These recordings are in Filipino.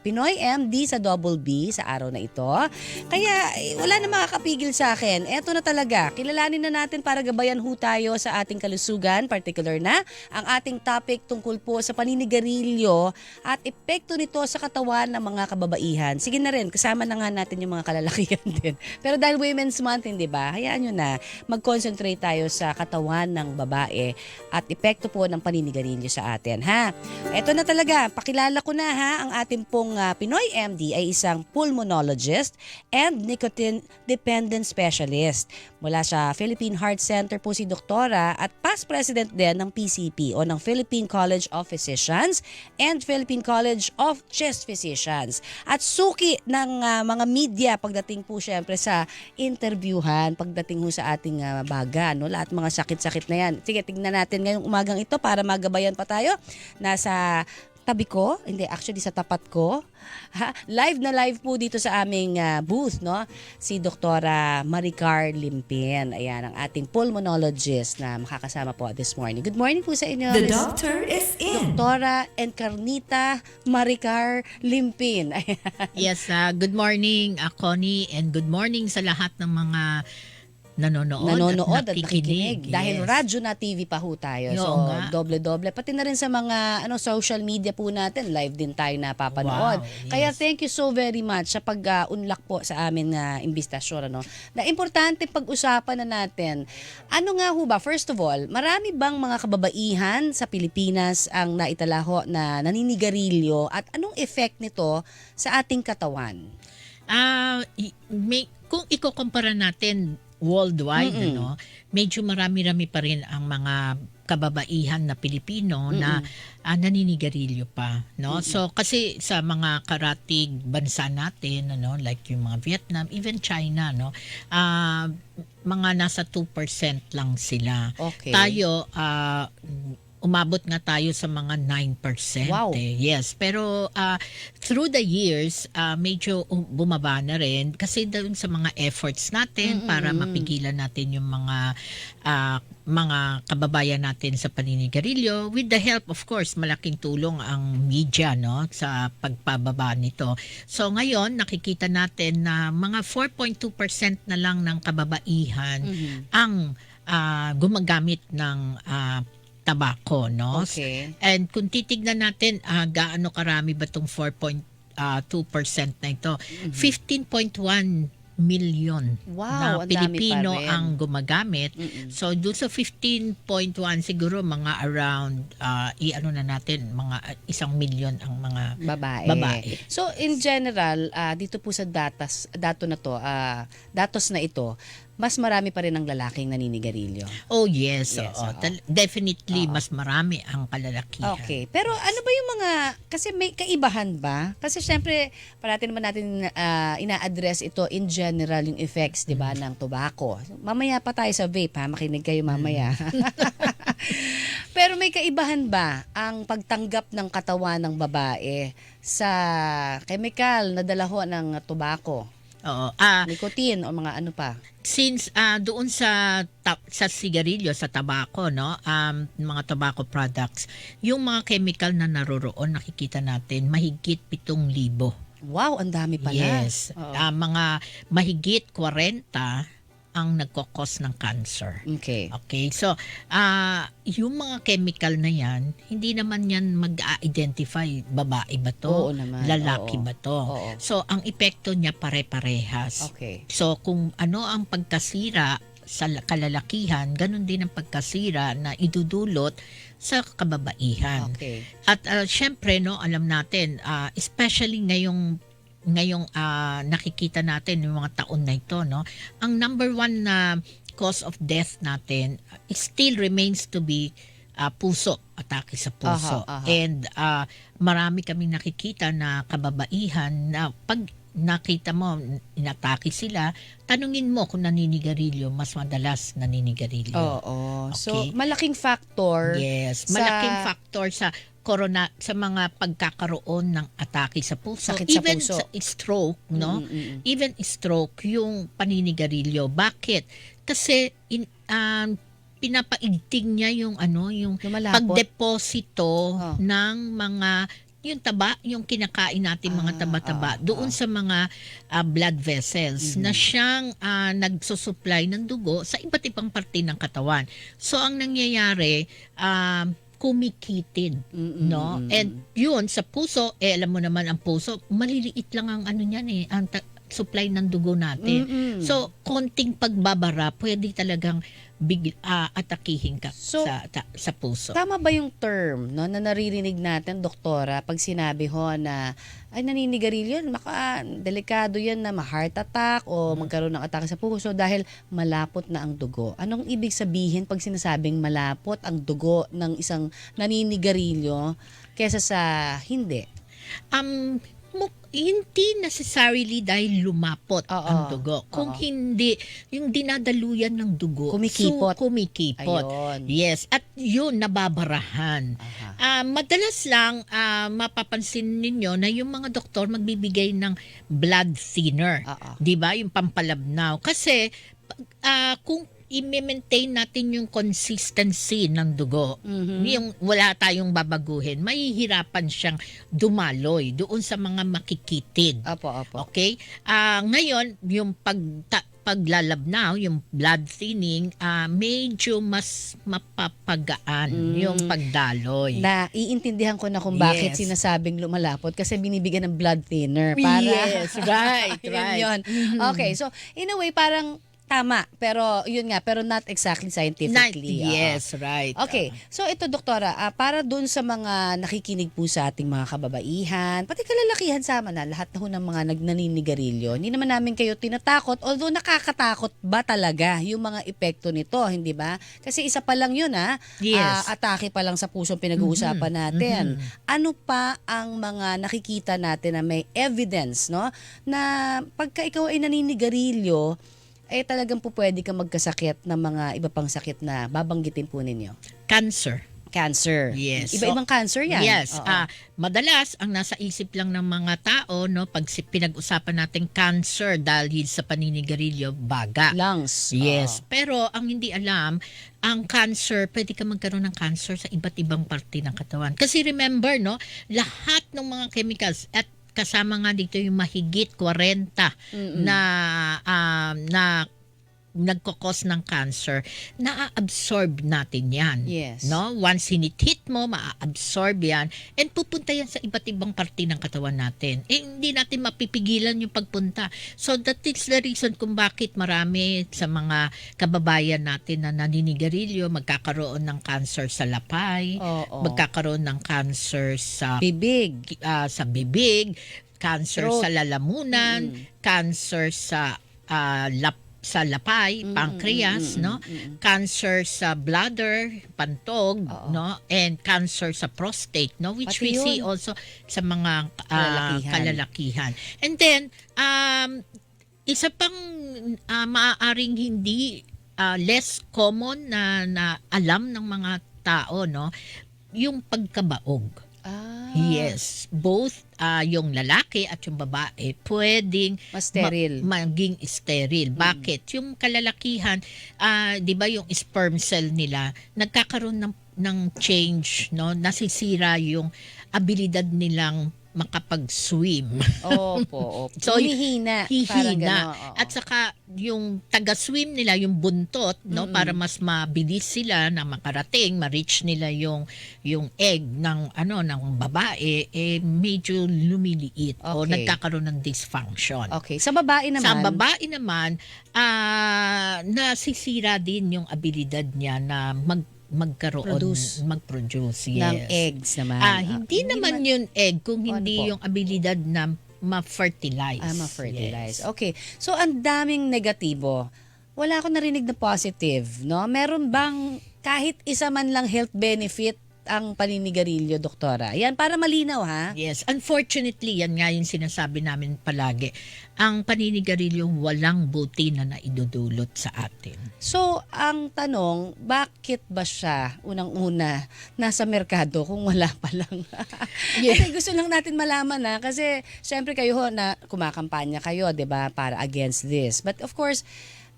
Pinoy MD sa Double B sa araw na ito. Kaya wala na makakapigil sa akin. Eto na talaga. Kilalanin na natin para gabayan ho tayo sa ating kalusugan. Particular na ang ating topic tungkol po sa paninigarilyo at epekto nito sa katawan ng mga kababaihan. Sige na rin, kasama na nga natin yung mga kalalakihan din. Pero dahil Women's Month, hindi ba? Hayaan nyo na mag-concentrate tayo sa katawan ng babae at epekto po ng paninigarilyo sa atin. Ha? Eto na talaga. Pakilala ko na ha ang ating pong Pinoy MD ay isang pulmonologist and nicotine dependent specialist. Mula sa Philippine Heart Center po si Doktora at past president din ng PCP o ng Philippine College of Physicians and Philippine College of Chest Physicians. At suki ng mga media pagdating po syempre sa interviewhan, pagdating ho sa ating baga, no? Lahat mga sakit-sakit na yan. Sige, tignan natin ngayong umagang ito para magabayan pa tayo. Nasa tabi ko, hindi, actually sa tapat ko. Live na live po dito sa aming booth, no? Si Doktora Maricar Limpin. Ayan, ang ating pulmonologist na makakasama po this morning. Good morning po sa inyo. The doctor is in. Doktora Encarnita Maricar Limpin. Ayan. Yes, good morning, Connie, and good morning sa lahat ng mga nanonood at nakikinig. Dahil radyo na TV pa ho tayo. Oo So, nga. doble-doble. Pati na rin sa mga social media po natin, live din tayo napapanood. Wow, yes. Kaya thank you so very much sa pag-unlock po sa amin na imbestasyon. Na importante pag-usapan na natin. Ano nga ho ba? First of all, marami bang mga kababaihan sa Pilipinas ang naitalaho na naninigarilyo at anong effect nito sa ating katawan? Kung ikukumpara natin worldwide, medyo marami-rami pa rin ang mga kababaihan na Pilipino na naninigarilyo pa, no? So kasi sa mga karatig bansa natin, like yung mga Vietnam, even China, mga nasa 2% lang sila. Okay. Tayo umabot nga tayo sa mga 9%. Wow. Yes, pero through the years, medyo bumaba na rin kasi doon sa mga efforts natin para mapigilan natin yung mga kababayan natin sa paninigarilyo. With the help, of course, malaking tulong ang media, no, sa pagpababa nito. So ngayon, nakikita natin na mga 4.2% na lang ng kababaihan ang gumagamit ng tabako, no? Okay. And kung titignan natin gaano karami ba tong 4.2% na ito, 15.1 million Wow, ang na dami Pilipino pa rin. ang gumagamit. So doon sa 15.1 siguro mga around na natin mga 1 million ang mga babae. So in general, dito po sa datos na ito, mas marami pa rin ang lalaking naninigarilyo. Oh yes, Yes, oo. oo. Definitely mas marami ang kalalakihan. Okay. Pero ano ba yung mga, kasi may kaibahan ba? Kasi syempre, parati naman natin ina-address ito in general yung effects, di ba, ng tobacco. Mamaya pa tayo sa vape, ha? Makinig kayo mamaya. Pero may kaibahan ba ang pagtanggap ng katawan ng babae sa chemical na dalaho ng tobacco? Oo. Nicotine o mga ano pa? Since doon sa sigarilyo, sa tabako, no, mga tobacco products, yung mga chemical na naroroon, nakikita natin mahigit 7,000. Wow, ang dami pala. Yes. Oo. Mga mahigit 40 ang nagkokos ng cancer. Okay. Okay, so yung mga chemical na yan, hindi naman yan mag-identify babae ba to, Oo naman, lalaki oo. ba to. Oo. So ang epekto niya pare-parehas. Okay. So kung ano ang pagkasira sa kalalakihan, ganun din ang pagkasira na idudulot sa kababaihan. Okay. At syempre, no, alam natin, especially ngayong nakikita natin yung mga taon na ito, no, ang number one na cause of death natin still remains to be puso, atake sa puso. Aha. And marami kaming nakikita na kababaihan na pag nakita mo, inatake sila, tanungin mo kung naninigarilyo, mas madalas naninigarilyo. Oo. So, Okay. malaking factor. Yes, sa- malaking factor sa sa mga pagkakaroon ng atake sa puso. Sakit sa Even puso. sa stroke, no? Mm-mm. Even stroke, yung paninigarilyo. Bakit? Kasi pinapaigting niya yung Lumalapot. pagdeposito Oh. ng mga yung taba, yung kinakain natin mga taba-taba doon sa mga blood vessels na siyang nagsusupply ng dugo sa iba't ibang parte ng katawan. So ang nangyayari, kumikitid, no? And yun sa puso, alam mo naman ang puso, maliliit lang ang ano niyan ang supply ng dugo natin. So konting pagbabara, pwede talagang atakihin ka So, sa puso. Tama ba yung term no, na naririnig natin, doktora, pag sinabi ho na ay naninigarilyo, delikado yan na ma-heart attack o magkaroon ng atake sa puso dahil malapot na ang dugo. Anong ibig sabihin pag sinasabing malapot ang dugo ng isang naninigarilyo kesa sa hindi? Hindi necessarily dahil lumapot ang dugo. Kung hindi, yung dinadaluyan ng dugo, kumikipot. Kumikipot. Ayun. Yes. At yun, nababarahan. Madalas lang, mapapansin ninyo na yung mga doktor magbibigay ng blood thinner. Di ba? Yung pampalabnaw. Kasi, kung i-maintain natin yung consistency ng dugo, yung wala tayong babaguhin, mahihirapan siyang dumaloy doon sa mga makikitid. Okay? Ngayon, yung paglalabnaw, yung blood thinning, medyo mas mapapagaan yung pagdaloy. Iintindihan ko na kung bakit sinasabing lumalapot kasi binibigyan ng blood thinner. Para, yes, right. Yun. Okay, so in a way parang tama, pero yun nga, pero not exactly scientifically. Yes, right. Okay, so ito doktora, para dun sa mga nakikinig po sa ating mga kababaihan, pati kalalakihan sama na, lahat na ho ng mga nagnaninigarilyo, hindi naman namin kayo tinatakot, although nakakatakot ba talaga yung mga epekto nito, hindi ba? Kasi isa pa lang yun Yes. Atake pa lang sa puso pinag-uusapan natin. Ano pa ang mga nakikita natin na may evidence, no? Na pagka ikaw ay naninigarilyo, talagang po pwede kang magkasakit ng mga iba pang sakit na babanggitin po ninyo. Cancer. Yes. Iba-ibang cancer yan. Yes. Madalas, ang nasa isip lang ng mga tao, no, pag pinag-usapan natin cancer dahil sa paninigarilyo, baga. Lungs. Yes. Pero ang hindi alam, ang cancer, pwede ka magkaroon ng cancer sa iba't ibang parte ng katawan. Kasi remember, no, lahat ng mga chemicals at kasama nga dito yung mahigit 40 na nagkokos ng cancer, na-absorb natin yan. Yes. No? Once hinit mo, ma-absorb yan, and pupunta yan sa iba't ibang parte ng katawan natin. Hindi natin mapipigilan yung pagpunta. So that is the reason kung bakit marami sa mga kababayan natin na naninigarilyo, magkakaroon ng cancer sa lapay, magkakaroon ng cancer sa bibig, cancer sa lalamunan, cancer sa lapay, pancreas, no? Cancer sa bladder, pantog, no? And cancer sa prostate, no? Which Pati we yun. see also sa mga kalalakihan. And then, isa pang maaaring hindi less common na alam ng mga tao, no? Yung pagkabaog. Yes, both yung lalaki at yung babae pwedeng maging sterile. Bakit? Yung kalalakihan, 'di ba yung sperm cell nila nagkakaroon ng change, no? Nasisira yung abilidad nilang makapag-swim. Opo. So, hihina. At saka yung taga-swim nila, yung buntot, no, para mas mabilis sila na makarating, ma-reach nila yung egg ng babae, medyo lumiliit o nagkakaroon ng dysfunction. Okay. Sa babae naman, nasisira din yung abilidad niya na mag-produce, yes. Ng eggs naman. Hindi naman yun egg, kung hindi yung abilidad na ma-fertilize. Ma-fertilize. Yes. Okay. So, ang daming negatibo. Wala akong narinig na positive, no? Meron bang kahit isa man lang health benefit ang paninigarilyo, doktora? Yan, para malinaw, ha? Yes. Unfortunately, yan nga yung sinasabi namin palagi. Ang paninigarilyo walang buti na naidudulot sa atin. So, ang tanong, bakit ba siya unang-una nasa merkado kung wala pa lang? Kasi gusto lang natin malaman, ha? Kasi, syempre kayo ho, na kumakampanya kayo, 'di ba, para against this. But of course,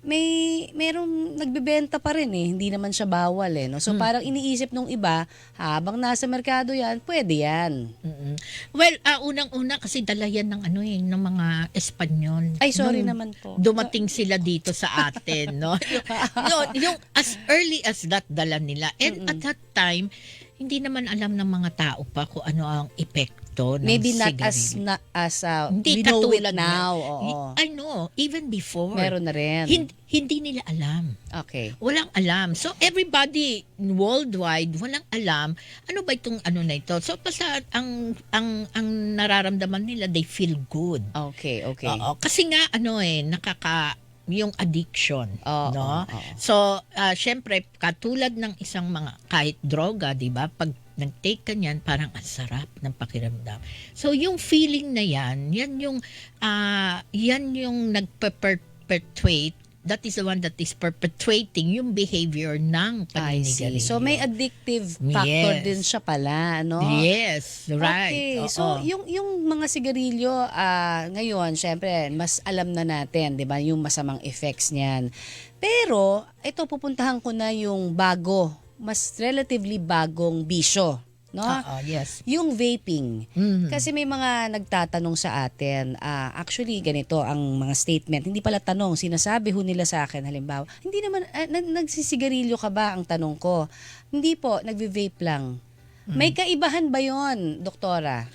merong nagbebenta pa rin eh. Hindi naman siya bawal eh. No? So parang iniisip nung iba, habang nasa merkado yan, pwede yan. Mm-mm. Well, unang-una kasi dala yan ng mga Espanyol. Ay, sorry Nung naman po. dumating sila dito sa atin, no? yung as early as that dala nila. And at that time, hindi naman alam ng mga tao pa kung ano ang epekto ng Maybe not sigarilyo. as Hindi we know it katulad now. na- Oo. I know, even before. Meron na rin. Hindi nila alam. Okay. Walang alam. So everybody worldwide walang alam ano ba itong ano na ito. So basta ang nararamdaman nila, they feel good. Okay. Oo, kasi nga yung addiction, Oo, no? oo. So syempre katulad ng isang mga kahit droga, 'di ba? Pag nag-take ka niyan, parang ang sarap ng pakiramdam. So yung feeling na yan yung nagpe-perpetuate. That is the one that is perpetuating yung behavior ng I see. paninigarilyo. So may addictive factor Yes. din siya pala, no? Yes, right. Okay. Oo. So yung mga sigarilyo ngayon, syempre mas alam na natin, 'di ba, yung masamang effects niyan. Pero ito pupuntahan ko na yung mas relatively bagong bisyo, no? Yes. Yung vaping. Mhm. Kasi may mga nagtatanong sa atin, actually ganito ang mga statement, hindi pala tanong, sinasabi ho nila sa akin, halimbawa, hindi naman, nagsisigarilyo ka ba ang tanong ko? Hindi po, nagve-vape lang. May kaibahan ba yon, doktora?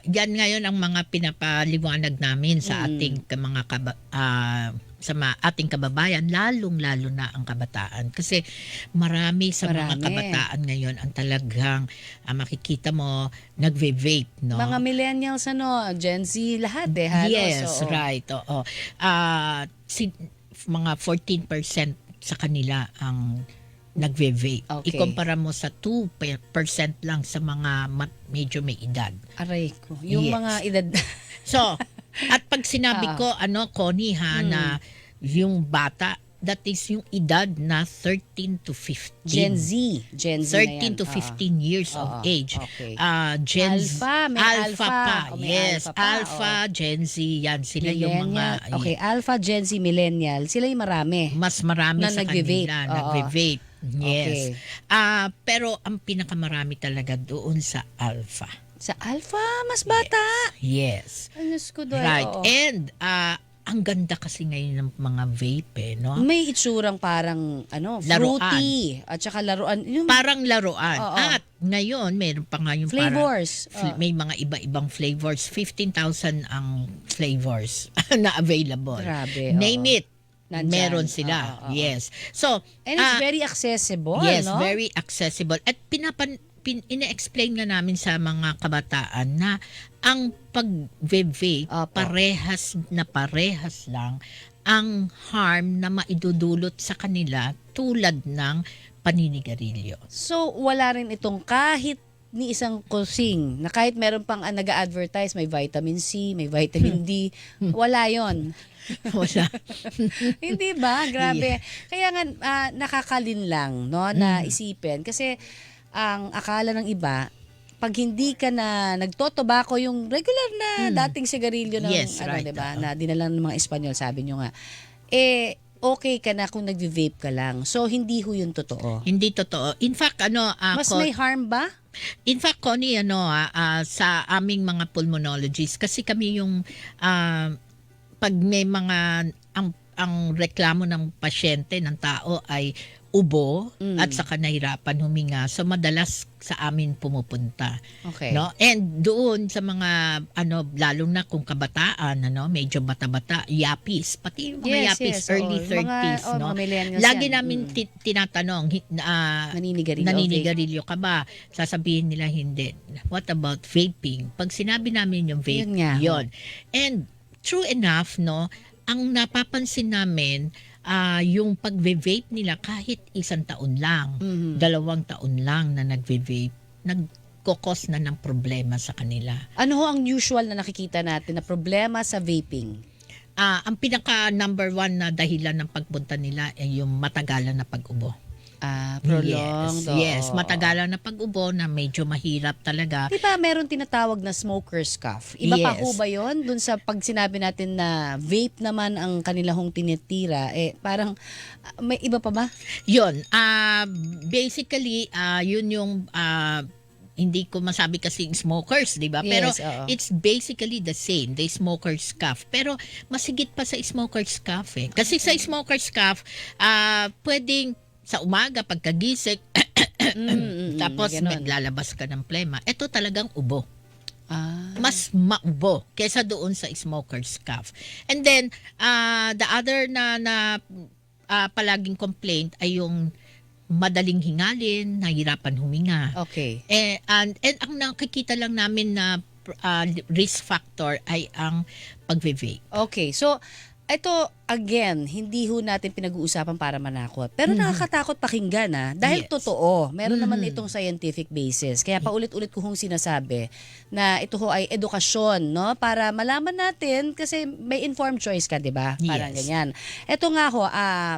Yan ngayon ang mga pinapaliwanag namin sa ating ating kababayan, lalong-lalo na ang kabataan. Kasi marami sa mga kabataan ngayon ang talagang makikita mo nagve-vape, no? Mga millennials, Gen Z, lahat halos. Yes, oo. right. Oo. Mga 14% sa kanila ang nagve-vape. Okay. Ikumpara mo sa 2% lang sa mga medyo may edad. Aray ko. Yung Yes. mga edad. So, at pag sinabi ko, Connie, na yung bata, that is yung edad na 13 to 15. Gen Z na yan. 13 to 15 years of age. Okay. Gen Z. Alpha, may alpha. pa. May Yes, alpha pa, alpha, Gen Z, yan. Sila yung Millennial. mga... Okay, Alpha, Gen Z, Millennial. Sila yung marami. Mas marami Na sa nagve-vape. kanila. Oo. Nagve-vape. Yes. Okay. Pero ang pinakamarami talaga doon sa alpha. Sa Alpha, mas bata. Yes. Ay, Diyos ko doon. Right. Oo. And ang ganda kasi ngayon ng mga vape, no? May itsurang parang Laruan. fruity at saka laruan. Yung Parang laruan. Oo. At ngayon, meron pa nga yung flavors. may mga iba-ibang flavors. 15,000 ang flavors na available. Grabe. Name oo. it. Nandyan. Meron sila. Oo. Yes. So, And it's very accessible, yes, no? very accessible. At ina-explain nga namin sa mga kabataan na ang pag-vape Opo. parehas lang ang harm na maidudulot sa kanila tulad ng paninigarilyo. So, wala rin itong kahit ni isang kusing na kahit meron pang nag-a-advertise, may vitamin C, may vitamin D, wala yon. Wala. Hindi ba? Grabe. Kaya nga nakakalin lang, no, na isipin kasi ang akala ng iba, pag hindi ka na nagtotobako, yung regular na dating sigarilyo ng Yes, right. 'di ba, na dinala ng mga Espanyol, sabi nyo nga, okay ka na kung nagve-vape ka lang. So hindi ho yun totoo. Hindi totoo. In fact, Mas may harm ba? In fact, Connie, sa aming mga pulmonologists, kasi kami yung pag may mga ang reklamo ng pasyente, ng tao ay ubo at saka nahirapan huminga. So madalas sa amin pumupunta. Okay. No? And doon sa mga lalo na kung kabataan, medyo bata-bata, yapis, pati yung mga yapis, early 30s, no? Mga millennials Lagi yan. namin tinatanong, Naninigarilyo. naninigarilyo ka ba? Sasabihin nila hindi. What about vaping? Pag sinabi namin yung vape, Yun nga. yun. And true enough, no, ang napapansin namin, yung pag-vape nila kahit 1 taon lang, 2 taon lang na nagve-vape, nagkokos na ng problema sa kanila. Ano ho ang usual na nakikita natin na problema sa vaping? Ang pinaka number 1 na dahilan ng pagpunta nila ay yung matagalan na pag-ubo. Prolonged. Yes, oo. matagalan na pag-ubo na medyo mahirap talaga. Di ba meron tinatawag na smoker's cough? Iba pa Yes. ho ba yun? Dun sa pag sinabi natin na vape naman ang kanila hong tinitira, parang may iba pa ba? Yun, basically, yun yung hindi ko masabi kasi smokers, di ba? Pero Yes, oo. it's basically the same, the smoker's cough. Pero masigit pa sa smoker's cough eh. Kasi sa smoker's cough, pwedeng sa umaga pagkagising, tapos ganon. maglalabas ka ng plema. Ito talagang ubo. Ah, Mas maubo kesa doon sa smoker's cough. And then, the other na palaging complaint ay yung madaling hingalin, nahihirapan huminga. okay. And ang nakikita lang namin na risk factor ay ang pag-vape. Okay, so ito again, hindi ho natin pinag-uusapan para manakot. Pero nakakatakot pakinggan dahil Yes. totoo. Meron naman itong scientific basis. Kaya paulit-ulit ko hong sinasabi na ito ho ay edukasyon, no? Para malaman natin kasi may informed choice ka, 'di ba? Parang Yes. ganyan. Ito nga ho,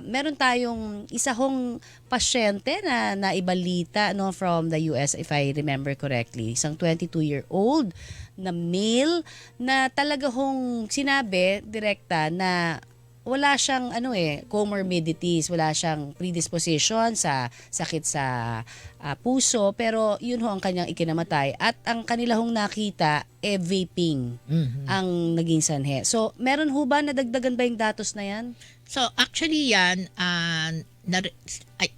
meron tayong isa hong pasyente na naibalita no from the US if I remember correctly. Isang 22-year-old na male na talaga hong sinabi direkta na wala siyang comorbidities, wala siyang predisposition sa sakit sa puso, pero yun ho ang kanyang ikinamatay at ang kanila hong nakita vaping ang naging sanhe. So, meron ho ba nadagdagan ba yung datos na yan? So actually yan,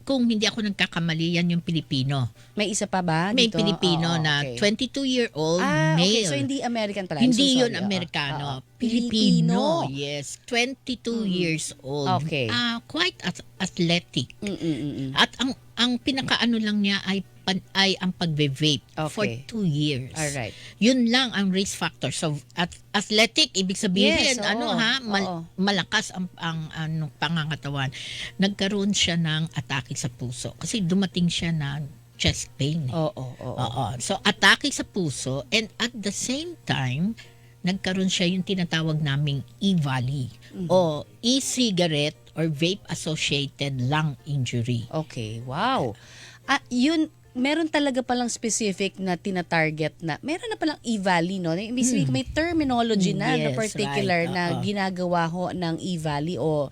kung hindi ako nagkakamali, yan yung Pilipino. May isa pa ba May dito? Pilipino Oo, na okay. 22-year-old Okay. male. So hindi American pala. I'm so Hindi yun sorry. Amerikano. Oo. Pilipino. Yes. 22 years old. Okay. Quite athletic. Mm-mm-mm. At ang pinakaano lang niya ay ang pagbe-vape for Okay. 2 years. Alright. Yun lang ang risk factor. So athletic ibig sabihin Yes, oo. Oo. malakas ang pangangatawan. Nagkaroon siya ng atake sa puso kasi dumating siya ng chest pain. Oo. Oo. So, atake sa puso and at the same time, nagkaroon siya yung tinatawag naming E-Valley o e-cigarette or vape-associated lung injury. Okay, wow. Yun, meron talaga palang specific na tina-target na, meron na palang E-Valley, no? May terminology na Yes, particular right. na Oo. ginagawa ho ng E-Valley o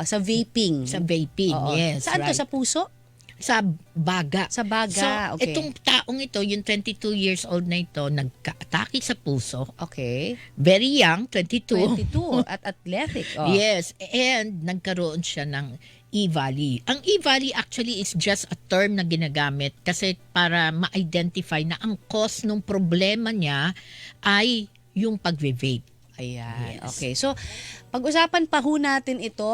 sa vaping. Sa vaping, Oo. yes. Saan to? right. Sa puso? Sa baga. Sa baga, So, okay. itong taong ito, yung 22 years old na ito, nagka-atake sa puso. Okay. Very young, 22. 22 at athletic. Oh. Yes, and nagkaroon siya ng E-Valley. Ang E-Valley actually is just a term na ginagamit kasi para ma-identify na ang cause ng problema niya ay yung pag-vape. Ayan. Yes. Okay. So, pag-usapan pa ho natin ito,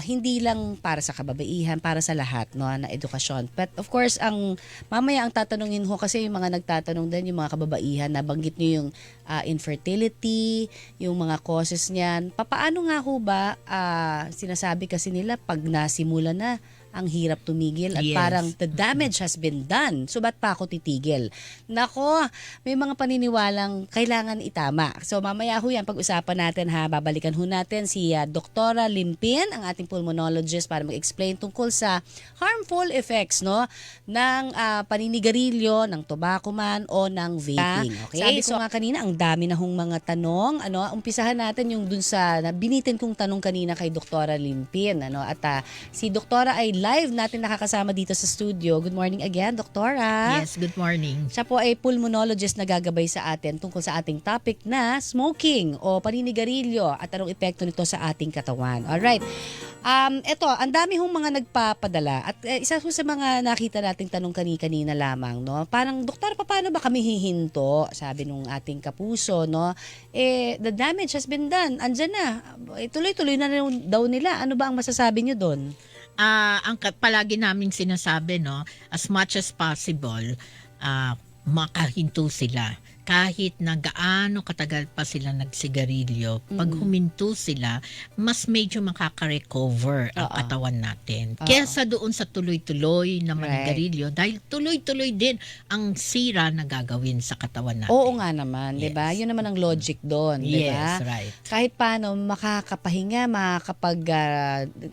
hindi lang para sa kababaihan, para sa lahat, no, na edukasyon. But of course, mamaya ang tatanungin ho kasi yung mga nagtatanong din, yung mga kababaihan, nabanggit niyo yung infertility, yung mga causes niyan. Papaano nga ho ba, sinasabi kasi nila, pag nasimula na, ang hirap tumigil at Yes. parang the damage has been done. So, ba't pa ako titigil? Nako, may mga paniniwalang kailangan itama. So, mamaya ho yan, pag-usapan natin ha. Babalikan ho natin si Doktora Limpin, ang ating pulmonologist, para mag-explain tungkol sa harmful effects, no, ng paninigarilyo, ng tobacco man o ng vaping. Okay? Sabi ko nga kanina, ang dami na hong mga tanong. Umpisahan natin yung dun sa binitin kong tanong kanina kay Doktora Limpin. At si Doktora ay live natin nakakasama dito sa studio. Good morning again, Doktora. Yes, good morning. Siya po ay pulmonologist na gagabay sa atin tungkol sa ating topic na smoking o paninigarilyo at anong epekto nito sa ating katawan. Alright. Ito, ang dami hong mga nagpapadala at isa sa mga nakita nating tanong kanina lamang, no? Parang, Doktor, paano ba kami hihinto? Sabi nung ating kapuso, no? The damage has been done. Andyan na. Tuloy-tuloy na daw nila. Ano ba ang masasabi nyo doon? Ang palagi namin sinasabi, no, as much as possible, makahinto sila. kahit na gaano katagal pa sila nagsigarilyo, pag huminto sila, mas medyo makaka-recover ang Oo. katawan natin. Oo. Kesa doon sa tuloy-tuloy na Right. manigarilyo, dahil tuloy-tuloy din ang sira na gagawin sa katawan natin. Oo nga naman, 'di ba? Yes. Yun naman ang logic doon, 'di ba? Yes, right. Kahit paano makakapahinga,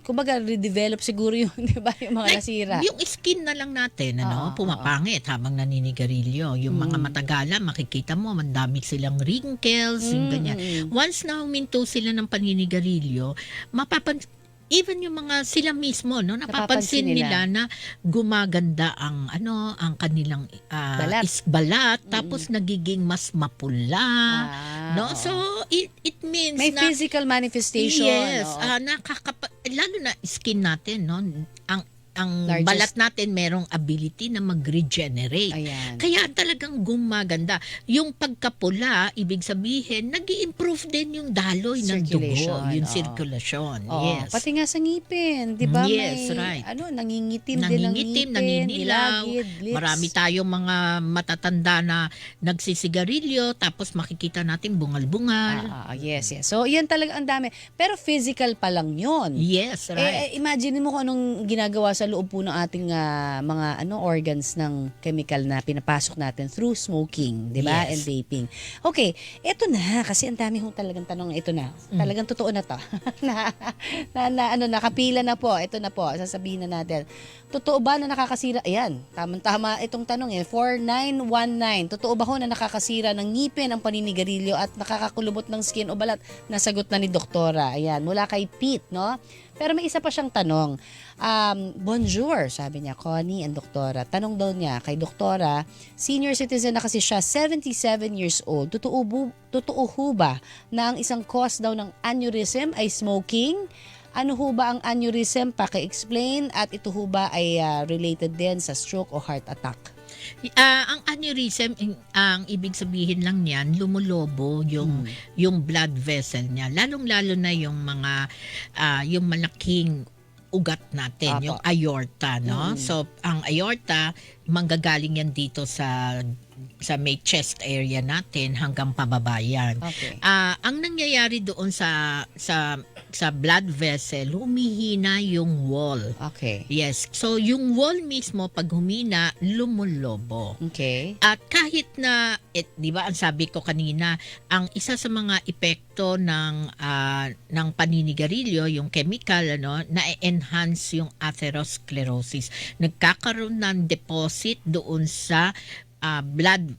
kumbaga redevelop siguro yung 'di ba, yung mga Like, nasira. yung skin na lang natin, Oo, pumapangit habang naninigarilyo. Yung mga matagalan, makikita mo, mandami silang wrinkles, yung ganyan. Once na huminto sila ng paninigarilyo, even yung mga sila mismo, Napapansin napapansin nila na gumaganda ang kanilang Balat. balat, tapos nagiging mas mapula. Oo. So it means May na physical manifestation. yes, oo. lalo na skin natin, ang Largest- balat natin merong ability na mag-regenerate. Ayan. Kaya talagang gumaganda. Yung pagkapula, ibig sabihin, nag-i-improve din yung daloy ng dugo, Circulation, yung oo. sirkulasyon. Oo, Yes. pati nga sa ngipin, 'di ba? Yes, May right. nangingitim din ang ngipin, naninilaw. ilagid, lips. Marami tayong mga matatanda na nagsisigarilyo, tapos makikita natin bungal-bungal. Yes. So, yan talaga ang dami. Pero physical pa lang 'yon. Yes, right. Imagine mo kung anong ginagawa sa loob po ng ating mga organs ng chemical na pinapasok natin through smoking, 'di ba? Yes. And vaping. Okay, eto na kasi ang dami hong talagang tanong, ito na. Talagang totoo na 'to. Nakapila na po. Ito na po, sasabihin na natin. Totoo ba na nakakasira? Ayan, tama itong tanong 4919. Totoo ba ho na nakakasira ng ngipin ang paninigarilyo at nakakakulubot ng skin o balat? Nasagot na ni doktora. Ayan, mula kay Pete, no? Pero may isa pa siyang tanong. Bonjour, sabi niya, Connie and doktora. Tanong daw niya kay doktora, senior citizen na kasi siya, 77 years old. Totoo ho ba na ang isang cause daw ng aneurysm ay smoking? Ano ho ba ang aneurysm? Paki-explain. At ito ho ba ay related din sa stroke o heart attack? Ang aneurysm, ang ibig sabihin lang niyan, lumulobo yung blood vessel niya. Lalong-lalo na yung mga yung malaking ugat natin, Apo. yung aorta, no? So, ang aorta, manggagaling yan dito sa may chest area natin hanggang pababa yan. Okay. Ang nangyayari doon sa blood vessel, humihina yung wall. Okay. Yes. So, yung wall mismo, pag humina, lumulobo. Okay. At kahit na, di ba ang sabi ko kanina, ang isa sa mga epekto ng paninigarilyo, yung chemical, na-enhance yung atherosclerosis. Nagkakaroon ng deposit doon sa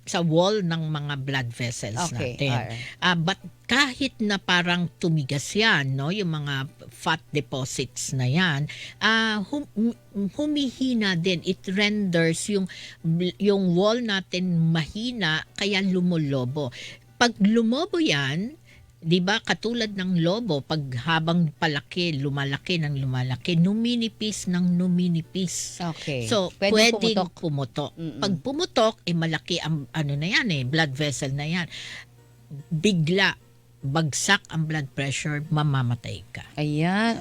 sa wall ng mga blood vessels Okay. natin. Alright. But kahit na parang tumigas yan, yung mga fat deposits na yan, humihina din. It renders yung wall natin mahina, kaya lumulobo. Pag lumobo yan, di ba, katulad ng lobo, pag habang lumalaki ng lumalaki, numinipis ng numinipis. Okay. So, Pwedeng pwedeng pumutok. Pag pumutok, malaki ang blood vessel na yan. Bigla, bagsak ang blood pressure, mamamatay ka. Ayan,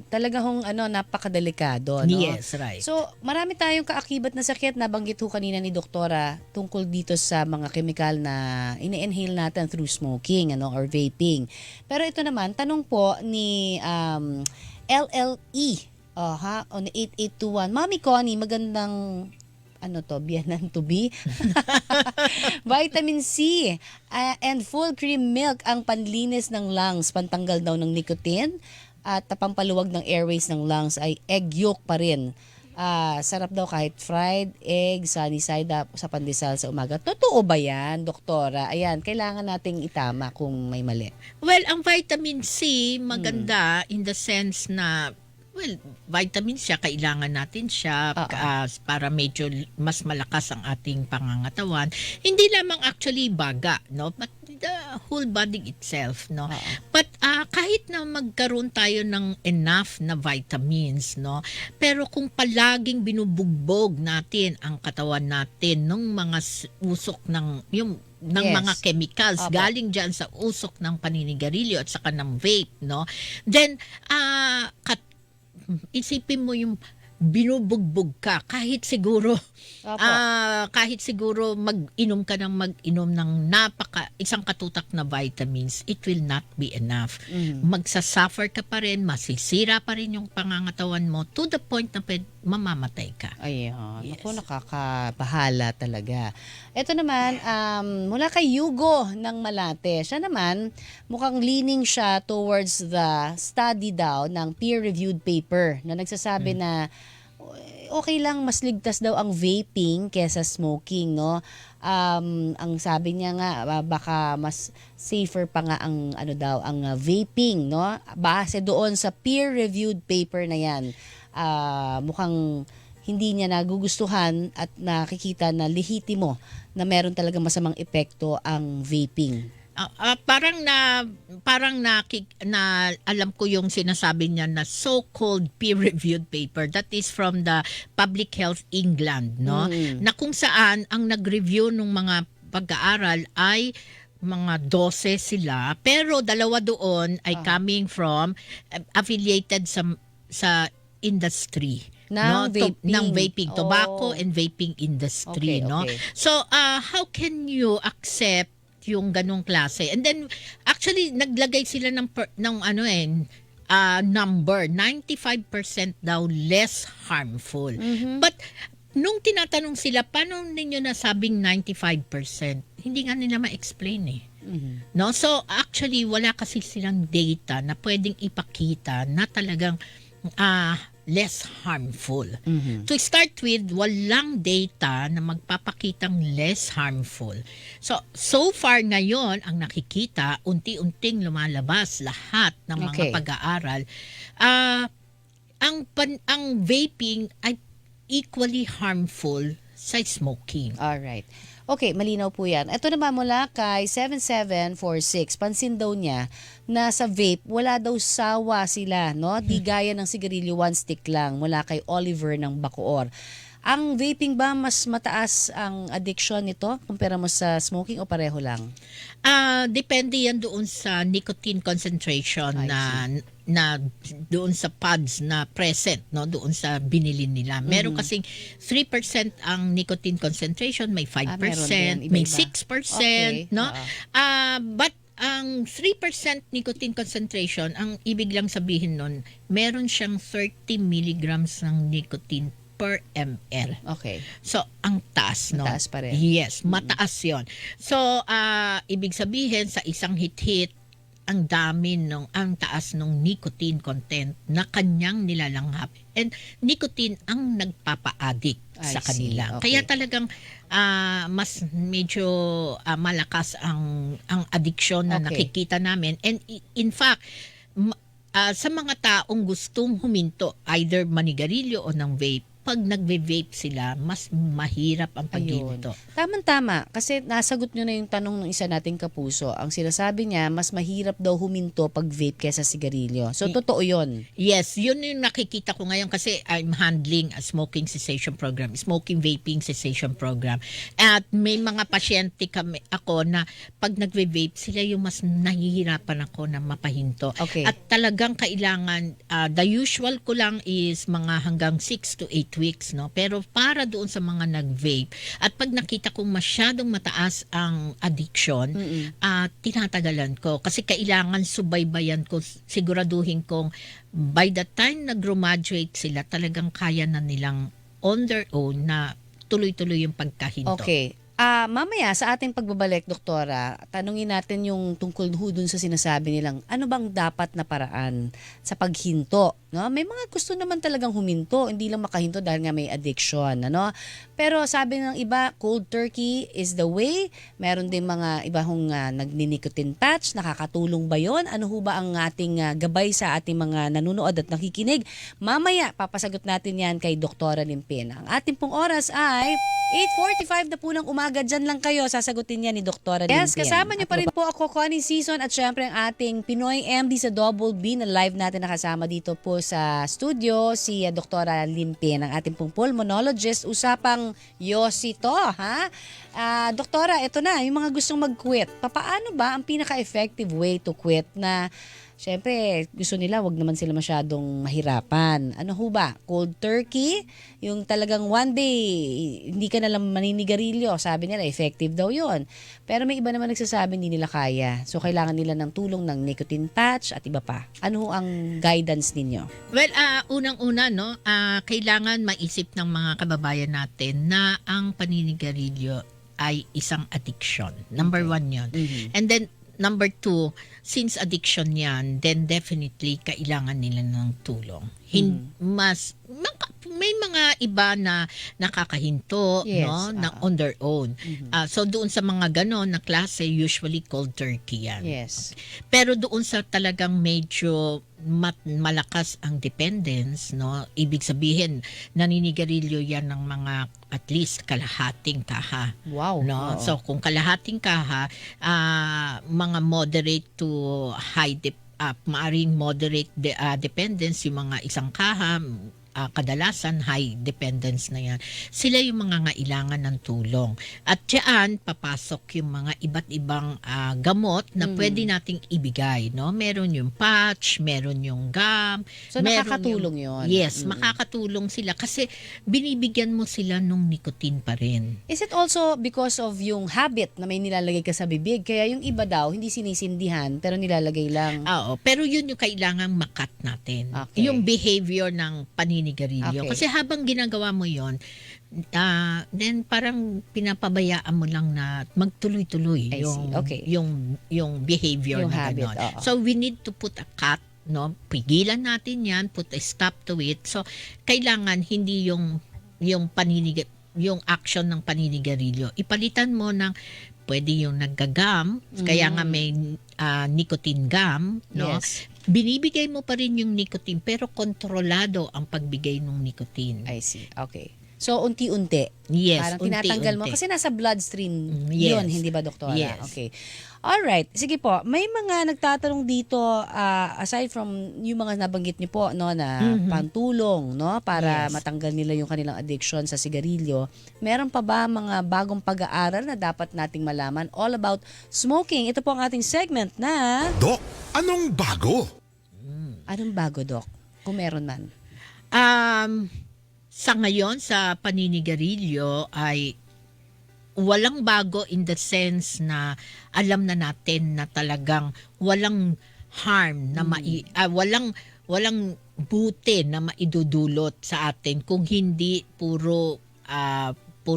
talaga hong napakadelikado, no? Yes, right. So, marami tayong kaakibat na sakit, nabanggit ho kanina ni doktora tungkol dito sa mga chemical na ini-inhale natin through smoking, or vaping. Pero ito naman, tanong po ni LLE, on 8821. Mami Connie, magandang biyanan to be. Vitamin C and full cream milk ang panlinis ng lungs, pantanggal daw ng nicotine at pampaluwag ng airways ng lungs ay egg yolk pa rin. Sarap daw kahit fried egg, sunny side up sa pandesal sa umaga. Totoo ba yan, doktora? Ayan, kailangan nating itama kung may mali. Well, ang vitamin C maganda in the sense na vitamin siya, kailangan natin siya para medyo mas malakas ang ating pangangatawan. Hindi lamang actually baga, but the whole body itself, But kahit na magkaroon tayo ng enough na vitamins, pero kung palaging binubugbog natin ang katawan natin ng mga usok ng mga chemicals galing diyan sa usok ng paninigarilyo at saka ng vape, then isipin mo yung binubugbog ka kahit siguro Opo. kahit siguro mag-inom ka ng mag-inom ng isang katutak na vitamins, it will not be enough. Magsasuffer ka pa rin, masisira pa rin yung pangangatawan mo to the point na mamamatay ka. Ayan. Yes. Naku, nakakabahala talaga. Ito naman, mula kay Yugo ng Malate. Siya naman, mukhang leaning siya towards the study daw ng peer-reviewed paper na nagsasabi na okay lang, mas ligtas daw ang vaping kesa smoking, no? Ang sabi niya nga, baka mas safer pa nga ang ang vaping, no? Base doon sa peer-reviewed paper na 'yan. Mukhang hindi niya nagugustuhan at nakikita na lehitimo na meron talaga masamang epekto ang vaping. Parang alam ko yung sinasabi niya na so-called peer-reviewed paper that is from the Public Health England, no? Na kung saan ang nag-review ng mga pag-aaral ay mga 12 sila, pero dalawa doon ay coming from affiliated sa industry ng vaping, tobacco and vaping industry, Okay, no? okay. So how can you accept yung ganong klase? And then actually naglagay sila ng number 95% daw less harmful. But nung tinatanong sila, paano ninyo nasabing 95%? Hindi nga nila ma-explain eh. No? So actually wala kasi silang data na pwedeng ipakita na talagang less harmful. To start with, walang data na magpapakitang less harmful. So far ngayon, ang nakikita, unti-unting lumalabas lahat ng mga Okay. pag-aaral. Ang vaping ay equally harmful sa smoking. Alright. Okay, malinaw po yan. Ito naman mula kay 7746. Pansin daw niya na sa vape, wala daw sawa sila, no? Di gaya ng sigarilyo, one stick lang. Mula kay Oliver ng Bacoor. Ang vaping ba mas mataas ang addiction nito kumpara mo sa smoking o pareho lang? Depende yan doon sa nicotine concentration na doon sa pods na present, no, doon sa binili nila. Meron kasing 3% ang nicotine concentration, may 5%, meron din, may iba-iba. 6%, Okay, no? oo. But ang 3% nicotine concentration, ang ibig lang sabihin nun, meron siyang 30 milligrams ng nicotine per ml. Okay. So, ang taas, no? Mataas pa rin. Yes, mataas yon. So, ibig sabihin, sa isang hit-hit, ang taas ng nicotine content na kanyang nilalanghap. And nicotine ang nagpapa-addict sa I see. kanila. Okay. Kaya talagang mas medyo malakas ang addiction na Okay. nakikita namin. And in fact, sa mga taong gustong huminto, either manigarilyo o ng vape, pag nagve-vape sila, mas mahirap ang paghinto. Tama-tama. Kasi nasagot nyo na yung tanong ng isa nating kapuso. Ang sinasabi niya, mas mahirap daw huminto pag vape kesa sigarilyo. So, totoo yun. Yes, yun yung nakikita ko ngayon kasi I'm handling a smoking cessation program, smoking vaping cessation program. At may mga pasyente ako na pag nagve-vape, sila yung mas nahihirapan ako na mapahinto. Okay. At talagang kailangan, the usual ko lang is mga hanggang 6 to 8 weeks, no? Pero para doon sa mga nag-vape, at pag nakita kong masyadong mataas ang addiction, tinatagalan ko. Kasi kailangan subaybayan ko, siguraduhin kong by the time nag-graduate sila, talagang kaya na nilang on their own na tuloy-tuloy yung pagkahinto. Okay. Mamaya sa ating pagbabalik, Doktora, tanungin natin yung tungkol dun sa sinasabi nilang ano bang dapat na paraan sa paghinto. No? May mga gusto naman talagang huminto, hindi lang makahinto dahil nga may addiction. Ano? Pero sabi ng iba, cold turkey is the way. Meron din mga iba hong nagni-nicotine patch. Nakakatulong ba yon? Ano ho ba ang ating gabay sa ating mga nanonood at nakikinig? Mamaya, papasagot natin yan kay Doktora Limpin. Ang ating pong oras ay 8:45 na po ng umaga. Dyan lang kayo. Sasagutin niya ni Doktora Limpin. Yes, kasama niyo pa rin po ako, Connie Season, at syempre ang ating Pinoy MD sa Double B na live natin nakasama dito po sa studio, si Doktora Limpin, ang ating pong pulmonologist. Usapang Yossi to, ha? Doktora, ito na, yung mga gustong mag-quit. Paano ba ang pinaka-effective way to quit na syempre, gusto nila wag naman sila masyadong mahirapan. Ano ho ba? Cold turkey? Yung talagang one day, hindi ka nalang maninigarilyo. Sabi nila, effective daw yon. Pero may iba naman nagsasabi hindi nila kaya. So, kailangan nila ng tulong ng nicotine patch at iba pa. Ano ho ang guidance ninyo? Well, unang-una, no, kailangan maisip ng mga kababayan natin na ang paninigarilyo ay isang addiction. Number one yun. Mhm. And then, number two, since addiction yan, then definitely kailangan nila ng tulong. May mga iba na nakakahinto, Yes, no, na on their own. Mhm. So doon sa mga ganon na klase, usually cold turkey yan. Yes. Pero doon sa talagang medyo malakas ang dependence, no, ibig sabihin naninigarilyo yan ng mga at least kalahating kaha. Wow. No? Oo. So kung kalahating kaha, mga moderate to high maaring moderate dependence, yung mga isang kaha, kadalasan high dependence na yan. Sila yung mga ngailangan ng tulong. At diyan papasok yung mga iba't ibang gamot na pwede nating ibigay, no? Meron yung patch, meron yung gum, So, meron nakakatulong yun. Yes, Mm. makakatulong sila kasi binibigyan mo sila nung nicotine pa rin. Is it also because of yung habit na may nilalagay ka sa bibig? Kaya yung iba daw, hindi sinisindihan, pero nilalagay lang. Oo, pero yun yung kailangang makat natin. Okay. Yung behavior ng paninigarilyo. Okay. Kasi habang ginagawa mo yun, then parang pinapabayaan mo lang na magtuloy-tuloy I see. Okay. yung behavior Yung na habit, gano'n. oo. So we need to put a cut, no? Pigilan natin yan, put a stop to it. So kailangan hindi yung yung action ng paninigarilyo. Ipalitan mo ng pwede yung naggagam, kaya nga may nicotine gum, no? Yes. Binibigay mo pa rin yung nicotine pero kontrolado ang pagbigay ng nicotine. I see. Okay. So, unti-unti. Yes, Parang tinatanggal mo. unti-unti. Kasi nasa bloodstream Yes. yun, hindi ba, Doktora? Yes. Okay. Alright. Sige po. May mga nagtatanong dito, aside from yung mga nabanggit niyo po, no, na pantulong, no, para Yes. matanggal nila yung kanilang addiction sa sigarilyo, meron pa ba mga bagong pag-aaral na dapat nating malaman all about smoking? Ito po ang ating segment na... Dok, anong bago? Anong bago, Dok? Kung meron man. Sa ngayon, sa paninigarilyo ay walang bago in the sense na alam na natin na talagang walang harm na walang buti na maidudulot sa atin kung hindi puro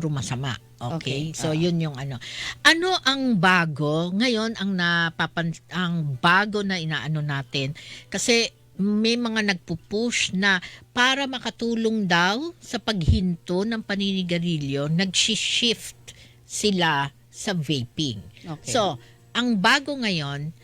masama. Okay? Okay, So yun yung ano. Ano ang bago? Ngayon ang bago na inaano natin kasi may mga nagpupush na para makatulong daw sa paghinto ng paninigarilyo, nag-shift sila sa vaping. Okay. So, ang bago ngayon,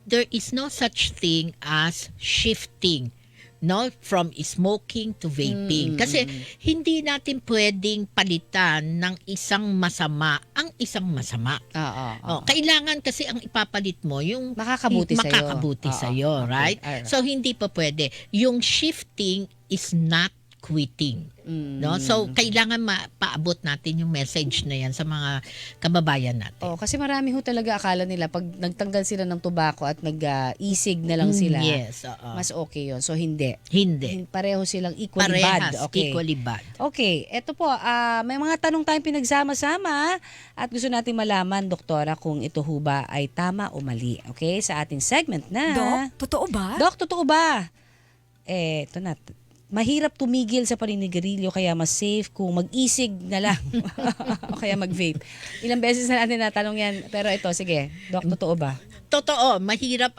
there is no such thing as shifting, no, from smoking to vaping. Kasi hindi natin pwedeng palitan ng isang masama ang isang masama. Oo. Kailangan kasi ang ipapalit mo yung Makakabuti sa'yo. makakabuti Oo. sa'yo, Okay. right? Alright. So hindi pa pwede. Yung shifting is not quitting. No? So kailangan paabot natin yung message na yan sa mga kababayan natin. Oh, kasi marami ho talaga akala nila pag nagtanggal sila ng tobacco at nag-isig na lang sila, Yes, oo. mas okay yun. So hindi. Hindi. Pareho silang equally Parehas, bad. Okay. equally bad. Okay, eto po, may mga tanong tayong pinagsama-sama at gusto natin malaman, Doktora, kung ito ho ba ay tama o mali. Okay, sa ating segment na... Dok, totoo ba? Dok, totoo ba? Ito na. Mahirap tumigil sa paninigarilyo kaya mas safe kung mag-isig na lang o kaya mag-vape. Ilang beses na natin natanong yan. Pero ito, sige. Dok, totoo ba? Totoo, mahirap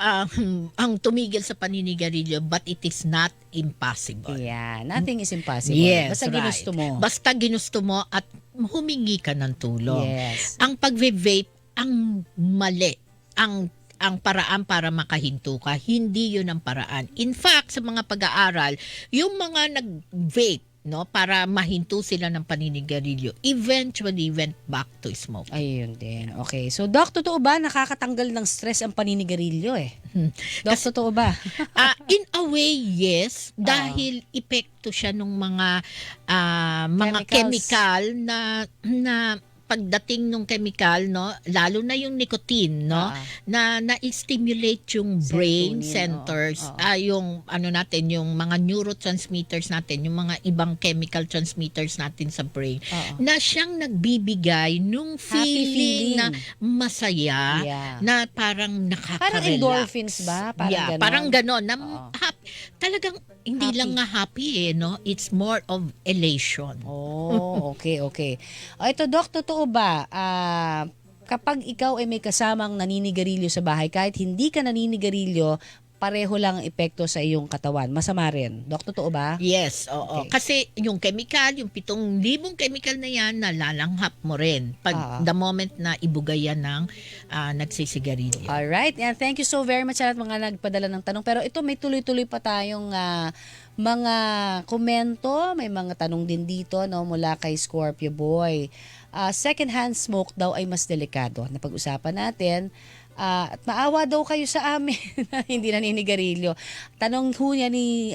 ang tumigil sa paninigarilyo but it is not impossible. Yeah, nothing is impossible. Yes, Basta right. ginusto mo. Basta ginusto mo at humingi ka ng tulong. Yes. Ang pag-vape, ang mali. Ang paraan para makahinto ka, hindi yun ang paraan. In fact, sa mga pag-aaral, yung mga nag-vape, no, para mahinto sila ng paninigarilyo, eventually went back to smoke. Ayun din. Okay. So, Doc, totoo ba nakakatanggal ng stress ang paninigarilyo eh? Doc, totoo ba? In a way, yes. Dahil epekto siya ng mga Chemicals. chemical na pagdating ng chemical, no, lalo na yung nicotine, no, na na-stimulate yung brain Serotonin, centers, oo. yung ano natin, yung mga neurotransmitters natin, yung mga ibang chemical transmitters natin sa brain, Oo. na siyang nagbibigay nung Happy feeling na feeling. masaya, Yeah. na parang nakaka-relax. Parang endorphins ba? Parang yeah, ganon? parang ganon. Na Oo. talagang hindi Happy. lang nga happy no? It's more of elation. Oh, okay, okay. O ito, Doc, totoo ba? Kapag ikaw ay may kasamang naninigarilyo sa bahay, kahit hindi ka naninigarilyo, pareho lang ang epekto sa iyong katawan. Masama rin. Doc, totoo ba? Yes, oo. Okay. Kasi yung chemical, yung 7,000 chemical na yan, nalalanghap mo rin pag the moment na ibugay yan ng nagsisigarilyo. Alright, and thank you so very much sa lahat mga nagpadala ng tanong. Pero ito, may tuloy-tuloy pa tayong mga komento. May mga tanong din dito no, mula kay Scorpio Boy. Second-hand smoke daw ay mas delikado. Napag-usapan natin. At maawa daw kayo sa amin na hindi naninigarilyo. Tanong ho niya ni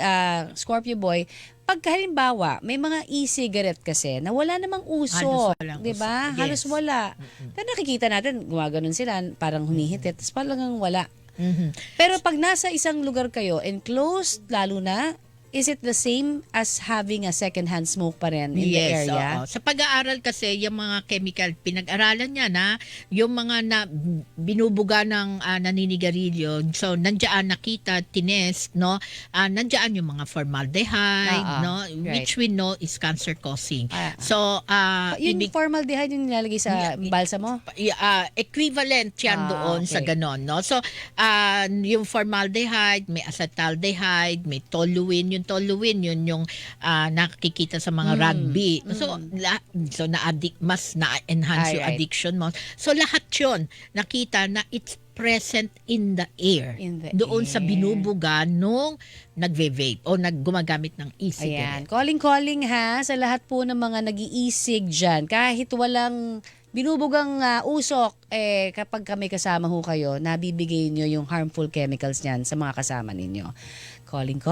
Scorpio Boy, pag halimbawa, may mga e-cigarette kasi na wala namang usok, Halos walang 'di ba? usok. Halos Yes. wala. Pero nakikita natin, gumaganon sila, parang humihitit, tapos parang wala. Mhm. Pero pag nasa isang lugar kayo, enclosed lalo na, is it the same as having a second-hand smoke pa rin in the area? Oo. Sa pag-aaral kasi, yung mga chemical, pinag-aralan niya na yung mga na binubuga ng naninigarilyo, so nandiyan nakita, tinest, no, nandiyan yung mga formaldehyde, no, which we know is cancer-causing. So, Yung formaldehyde yung nilalagay sa balsa mo? equivalent yan doon sa ganon, no? So, yung formaldehyde, may acetaldehyde, may toluene. Yung toluene, yun yung nakikita sa mga rugby. So, mas na-enhance yung addiction mo. So, lahat yun, nakita na it's present in the air. Doon sa binubuga nung nagve-vape o gumagamit ng e-cigarette. Ayan. Calling ha sa lahat po ng mga nag-iisig dyan. Kahit walang binubugang usok, kapag kami kasama ho kayo, nabibigay nyo yung harmful chemicals niyan sa mga kasama ninyo. Calling.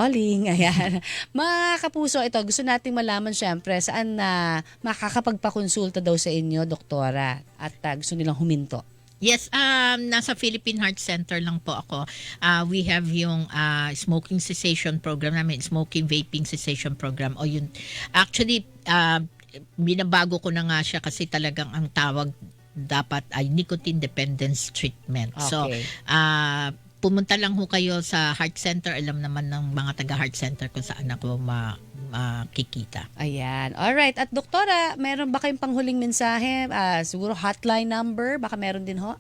Ayan. Mga kapuso, ito, gusto nating malaman syempre saan na makakapagpakonsulta daw sa inyo, doktora, at gusto nilang huminto. Yes, nasa Philippine Heart Center lang po ako. We have yung smoking cessation program namin, smoking vaping cessation program. O yun, actually, binabago ko na nga siya kasi talagang ang tawag dapat ay nicotine dependence treatment. Okay. So, pumunta lang ho kayo sa Heart Center. Alam naman ng mga taga-Heart Center kung saan ako makikita. Ayan. Alright. At doktora, meron ba kayong panghuling mensahe? Siguro hotline number? Baka meron din ho?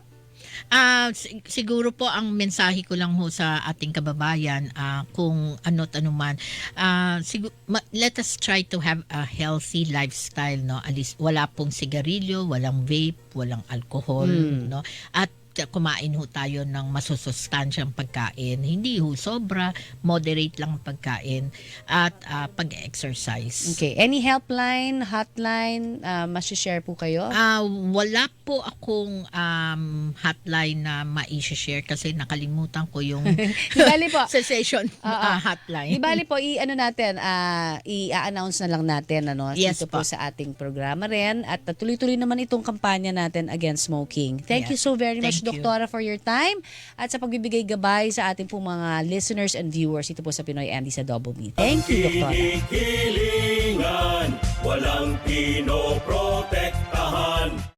Siguro po ang mensahe ko lang ho sa ating kababayan, kung ano't ano man, let us try to have a healthy lifestyle, no? At least wala pong sigarilyo, walang vape, walang alcohol, no? At kumain ho tayo ng masusustansyang pagkain. Hindi ho sobra, moderate lang ang pagkain at pag-exercise. Okay. Any helpline, hotline, share po kayo? Wala po akong hotline na ma-share kasi nakalimutan ko yung Di bali po. cessation hotline. Di bali po, i-announce na lang natin Yes dito po sa ating programa rin. At tuloy-tuloy naman itong kampanya natin against smoking. Thank you so very much, Thank you. Doktora, for your time at sa pagbibigay gabay sa ating pong mga listeners and viewers ito po sa Pinoy MD sa Double B. Thank you, Doktora. Hilingan, walang pinoprotektahan.